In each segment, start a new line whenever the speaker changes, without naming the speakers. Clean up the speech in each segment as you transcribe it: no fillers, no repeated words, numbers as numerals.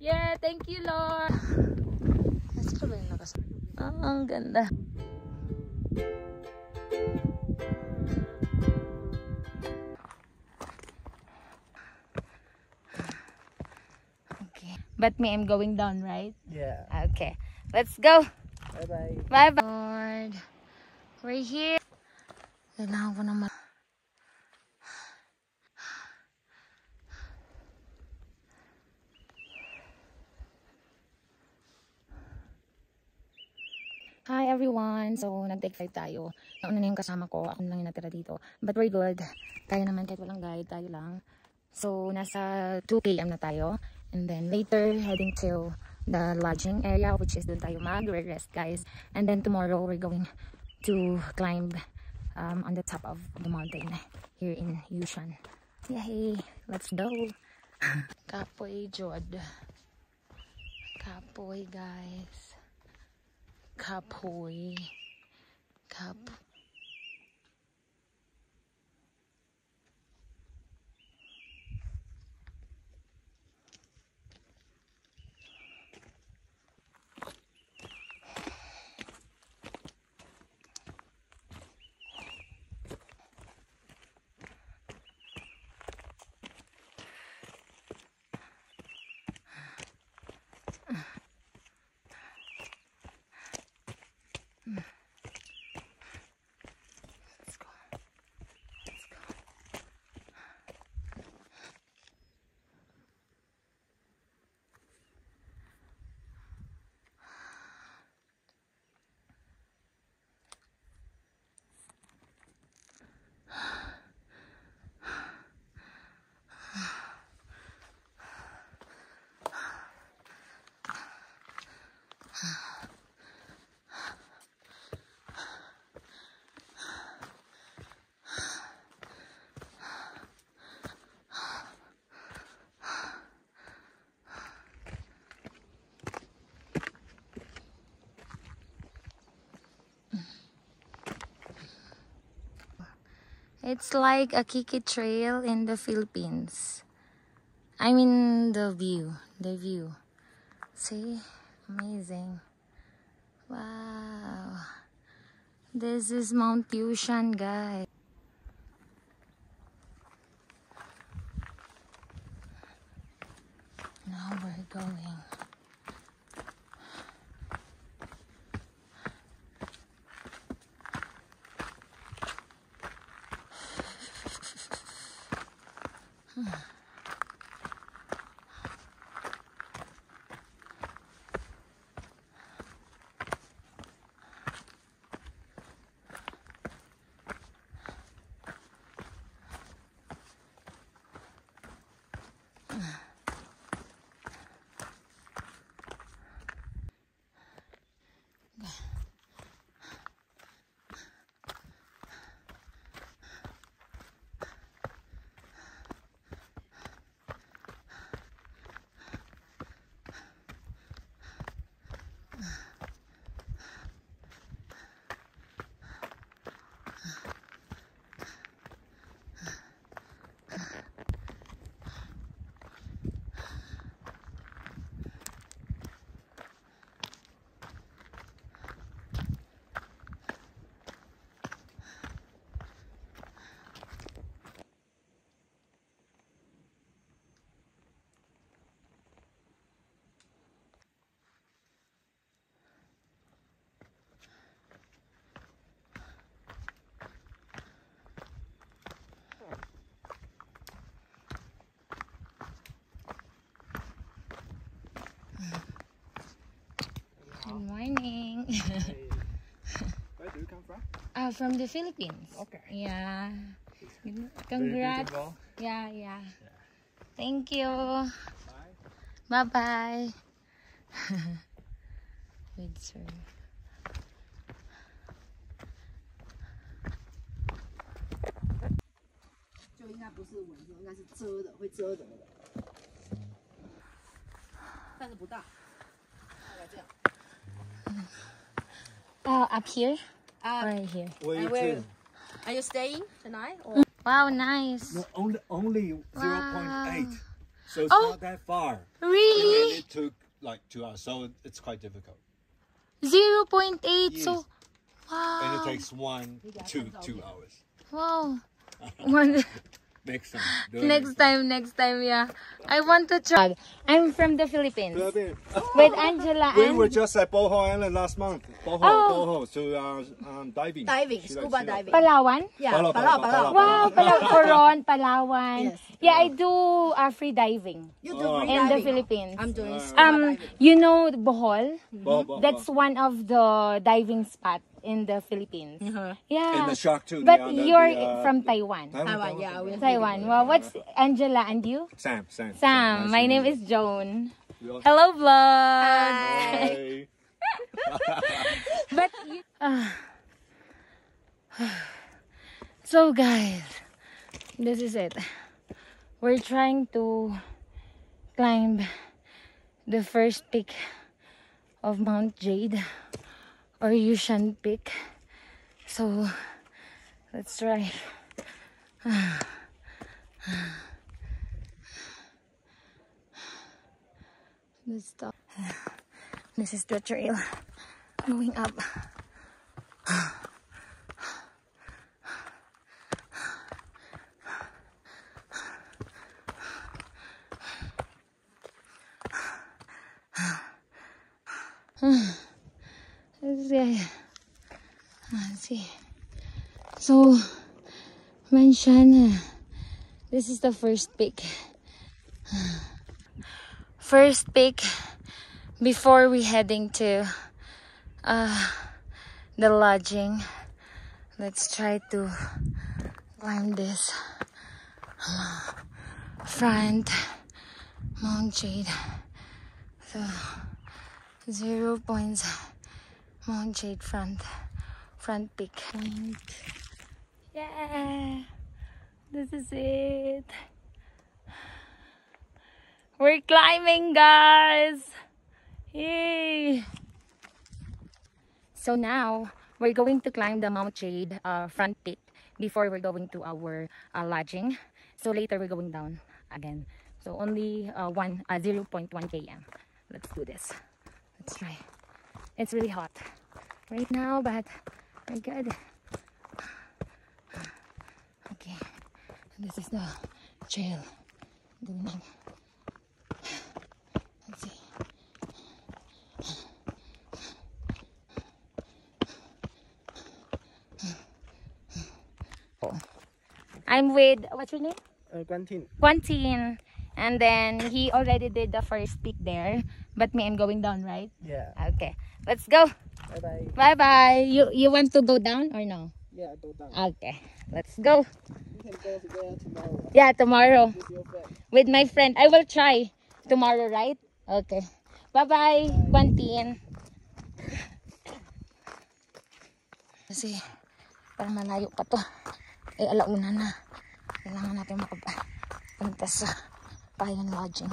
Yeah, thank you, Lord. Ang ganda. Okay. But me, I'm going down, right?
Yeah.
Okay. Let's go.
Bye-bye.
Bye-bye. Lord. We're here. Kailangan ko naman. Hi everyone! So, nag-take flight tayo. Nauna na yung kasama ko. Ako lang yung natira dito. But we're good. Kaya naman kahit walang guide, tayo lang. So, nasa 2 p.m. na tayo. And then later, heading to the lodging area, which is doon tayo mag-rest, guys. And then tomorrow, we're going to climb on the top of the mountain here in Yushan. Yay! Let's go! Kapoy, Jod. Kapoy, guys. Kapoy. Let's go. It's like a Kiki trail in the Philippines. I mean the view. See? Amazing. Wow. This is Mount Yushan, guys. Now we're going. Good morning.
Where do you come from?
From the Philippines.
Okay.
Yeah.
Very
Congrats.
beautiful.
Yeah. Thank you.
Bye.
Bye-bye. Good sir. Up here? Right here.
Where
Are you staying tonight? Or?
Wow, nice.
No, only 0.8. So it's
Oh.
not that far.
Really?
And it took like 2 hours, so it's quite difficult.
0.8.
Yes.
So,
And it
wow.
takes 1 to 2 hours.
Wow. One.
Next time. Do it
Next time, yeah. I want to try. I'm from the Philippines.
Philippines.
With Angela
We
and...
were just at Boho Island last month. Boho,
Oh.
Boho, to diving.
Diving,
She
scuba
likes-
diving.
Palawan?
Yeah,
Palaw,
Palaw,
Palaw,
Palaw.
Wow, Coron, Palawan.
Yes.
Yeah, I do free diving
You do free
in the
diving.
Philippines.
I'm doing scuba diving.
You know Bohol?
Boho, Boho.
That's one of the diving spot in the Philippines. Yeah.
And the shark too.
But
the,
you're
the,
from Taiwan.
Taiwan, yeah. We're
Taiwan. Well, what's Angela and you?
Sam.
Sam.
Nice
My
to
name
meet
is Joan.
you.
Hello, vlog.
Hi.
But so guys, this is it. We're trying to climb the first peak of Mount Jade or Yushan Peak. So let's try. Let's stop. This is the trail going up. Let's see. So, Manshan, this is the first peak. First peak before we heading to the lodging. Let's try to climb this front Mount Jade. So 0 points Mount Jade front peak. Yeah, this is it. We're climbing, guys. Yay! So now we're going to climb the Mount Jade front peak before we're going to our lodging. So later we're going down again. So only 0.1 km. Let's do this. Let's try. It's really hot right now, but we're good. Okay, this is the trail going up. Let's see. I'm with, what's your name?
Quentin.
Quentin. And then he already did the first peak there. But me, I'm going down, right?
Yeah.
Okay. Let's go.
Bye-bye.
Bye-bye. You want to go down or no?
Yeah, go down.
Okay. Let's go.
You can go there tomorrow
Yeah, tomorrow.
with your friend.
With my friend. I will try tomorrow, right? Okay. Bye-bye, Quentin. Kasi parang malayo pa to. Eh, alauna na. Kailangan natin makapunta sa Payan Lodging.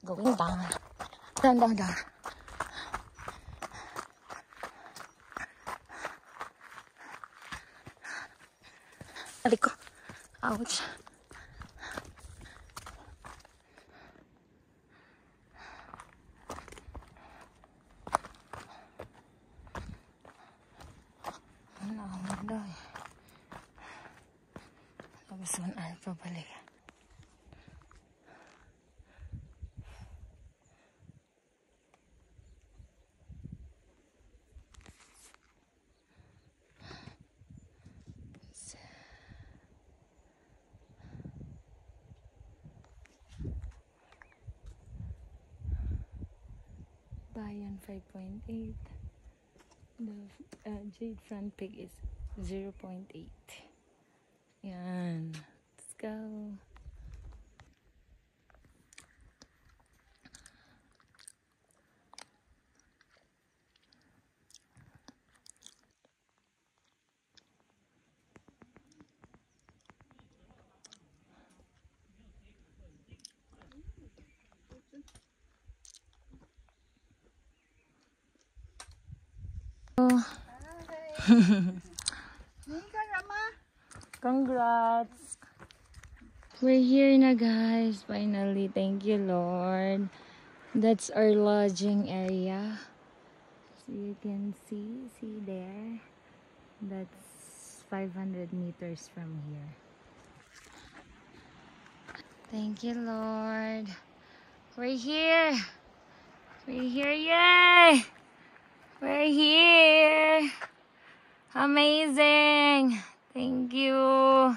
Going down. Down. Aliko. Ouch. Ano, maganda eh. Tapos 1 hour pa balik. Bayan 5.8. The Jade front peak is 0.8. Yan. Let's go. Congrats! We're here na guys, finally. Thank you Lord. That's our lodging area. So you can see there. That's 500 meters from here. Thank you Lord. We're here. We're here, yay! We're here. Amazing. Thank you.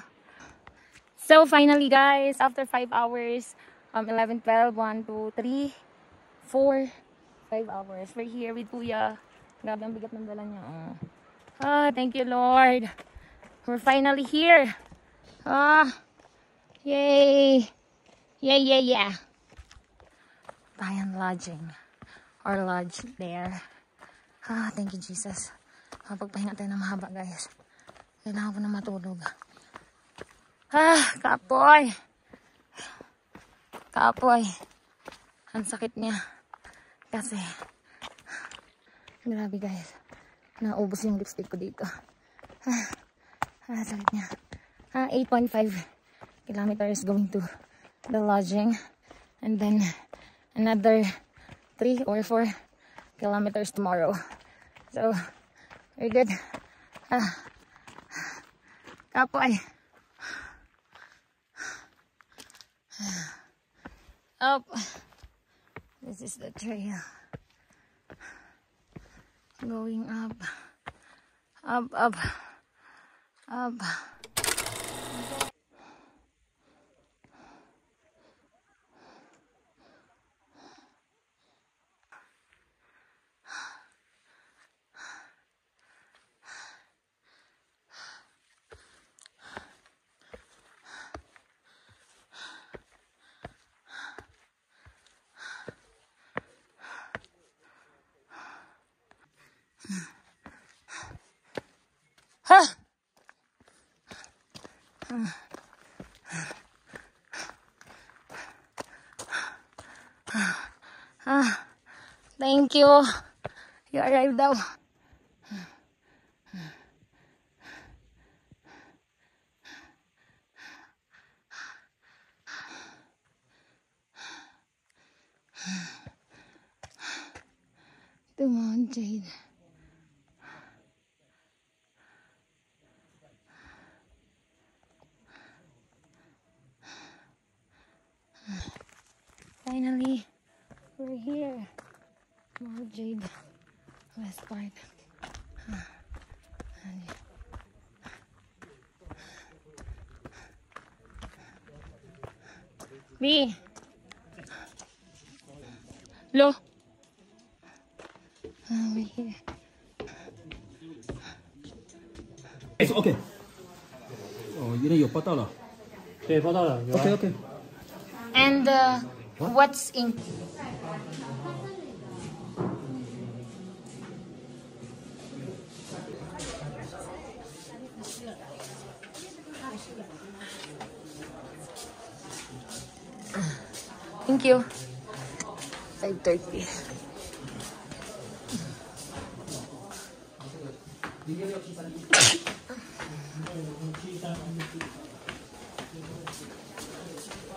So finally guys, after 5 hours, 11, 12, 1, 2, 3, 4, 5 hours. We're here with Kuya. Grabe ang bigat ng dala niya. Thank you Lord. We're finally here. Yay. Yeah. Bayan Lodging. Our lodge there. Thank you Jesus. Pagpahinga tayo ng mahaba guys. Kailangan ko na matulog. Kapoy. Ang sakit niya. Kasi, grabe guys. Naubos yung lipstick ko dito. Sakit niya. 8.5 kilometers going to the lodging. And then, another 3 or 4 kilometers tomorrow. So, very good. Kapoy. Up. This is the trail. Going up. Up. Thank you. You arrived daw. Come on, Jade. Finally, we're here. More Jade. West Park. B. Lo. We're here.
OK， 哦，原来有报道了。
对，报道了。有啊
OK。
And what's in? Thank you. 5:30.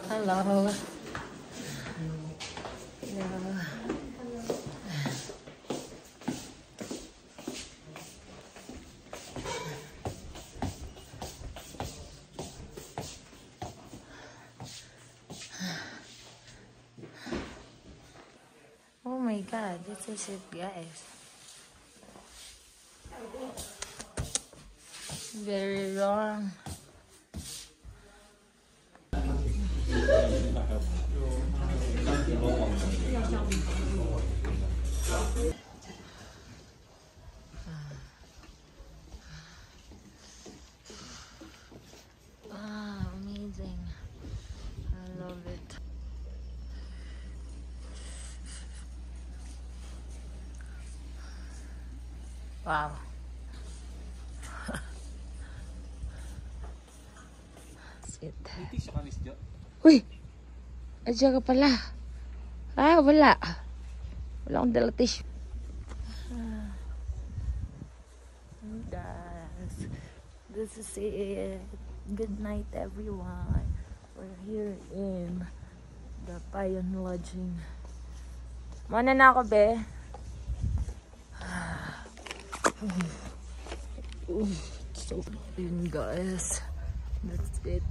Hello. Hello. Oh my God, this is it, guys. Very long. Amazing. I love it. Wow. That's it. Uy! Adya ka pala. Wala. Wala akong dala tissue. guys. This is it. Good night, everyone. We're here in the Payan Lodging. Muna na ako, be. So, yun guys. That's it.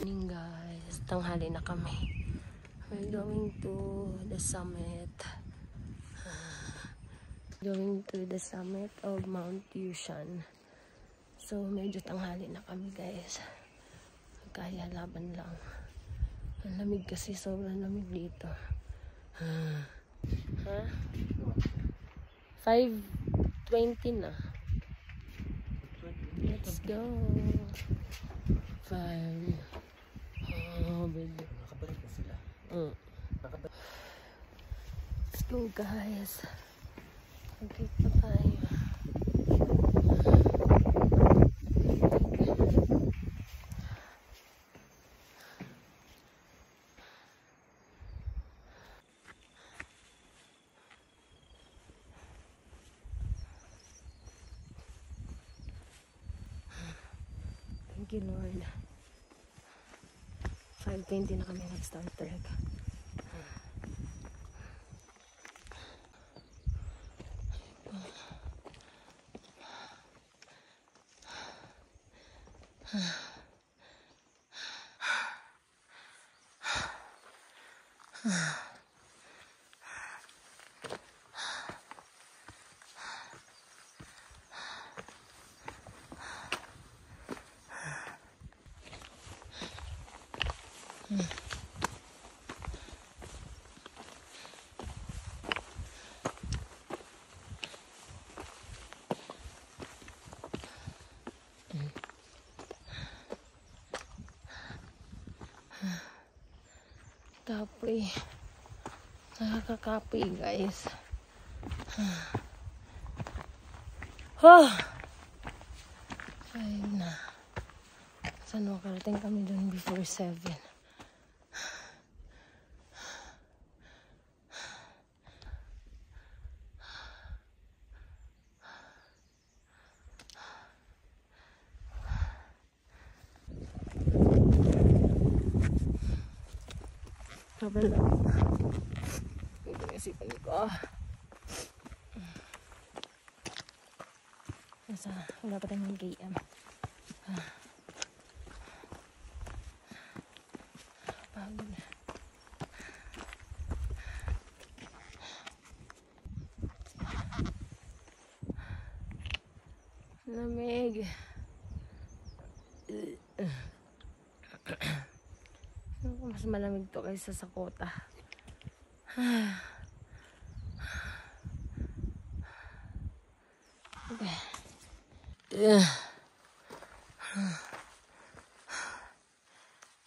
Guys, tanghali na kami. We're going to the summit. Going to the summit of Mount Yushan. So, medyo tanghali na kami guys. Kaya laban lang. Ang lamig kasi, sobrang lamig dito. Ha? 5:20 na. Let's go. 5. Oh, baby.
Nakabalik na sila.
Let's go guys. Okay pa tayo. Thank you, Lord. 5:20 na kami nag-start trek. Kapoy. Nakakakapoy guys. Oh! 5 na. Saan makarating kami dun before 7? Sobrang lamig na. Ito na isipan ko. Wala pa tayong mag-AM. Pagod na. Lamig. Mas malamig to kaysa sa kota. Okay.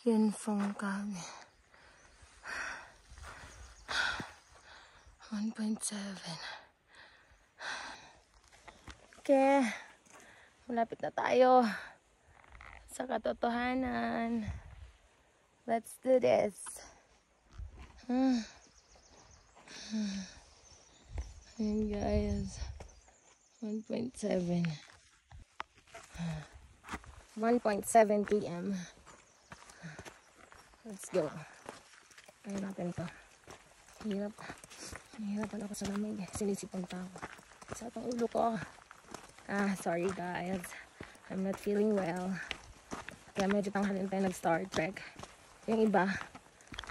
Yun from kami. 1.7. Okay. Malapit na tayo sa katotohanan. Let's do this. Ayan guys. 1.7. 1.7 p.m. Let's go. Kaya natin to. Hihirapan ako sa lamig. Sinisipon pa ako. Sa itong ulo ko. Sorry guys. I'm not feeling well. Kaya medyo tanghalin tayo nag-start trek. Yung iba,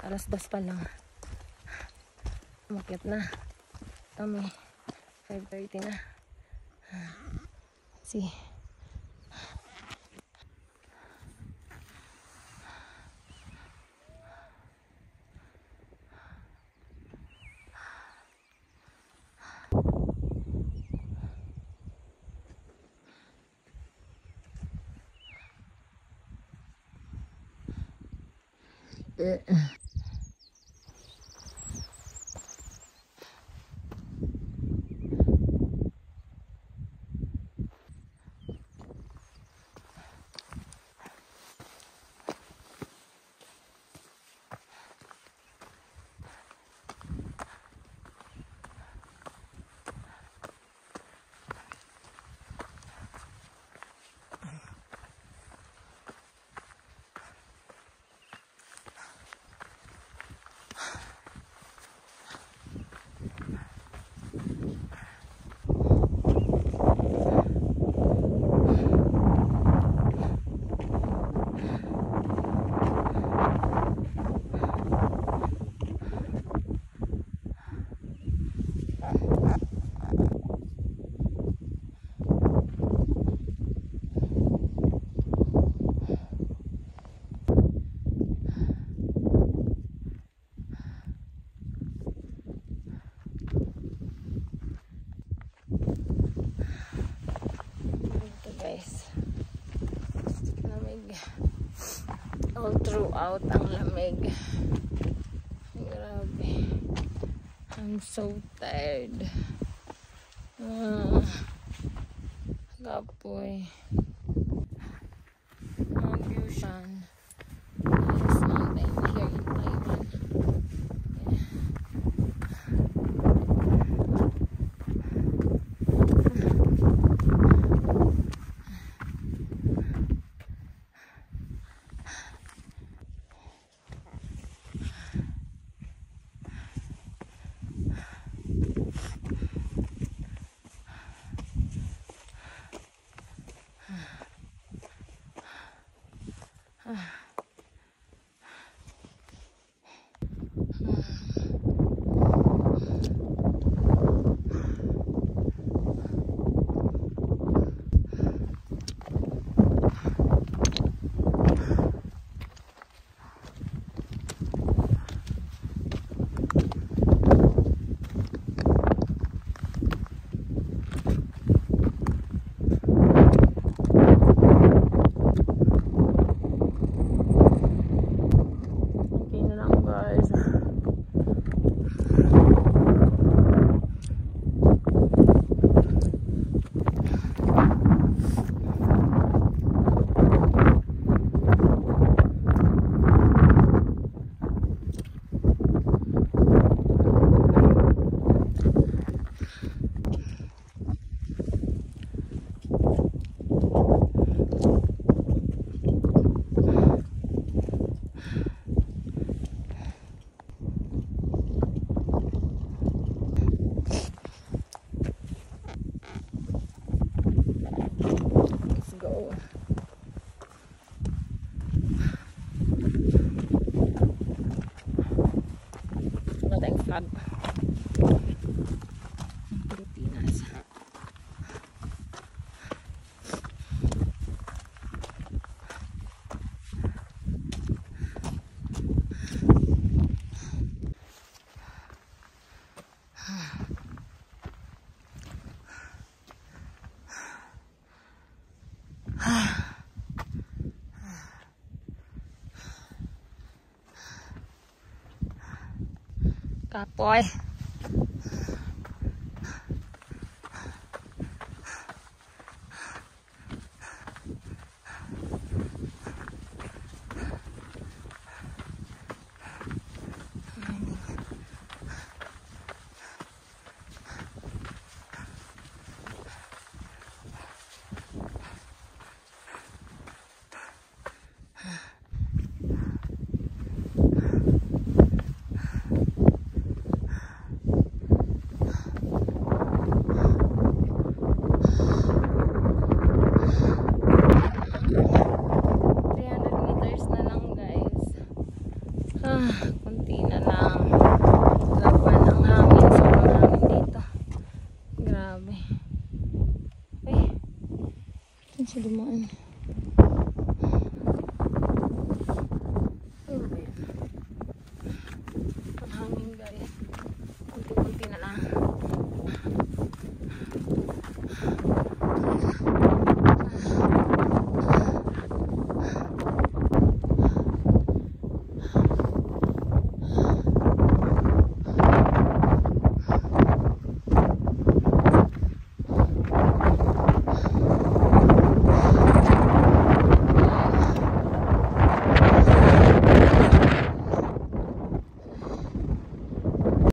2:00 pa lang. Umakyat na. Kami, 5:30 na. See. all throughout ang lamig. Grabe. I'm so tired. Gapoy. Mount Yushan. Yes, mountain here in Taiwan. Flag ng Pilipinas. Kapoy.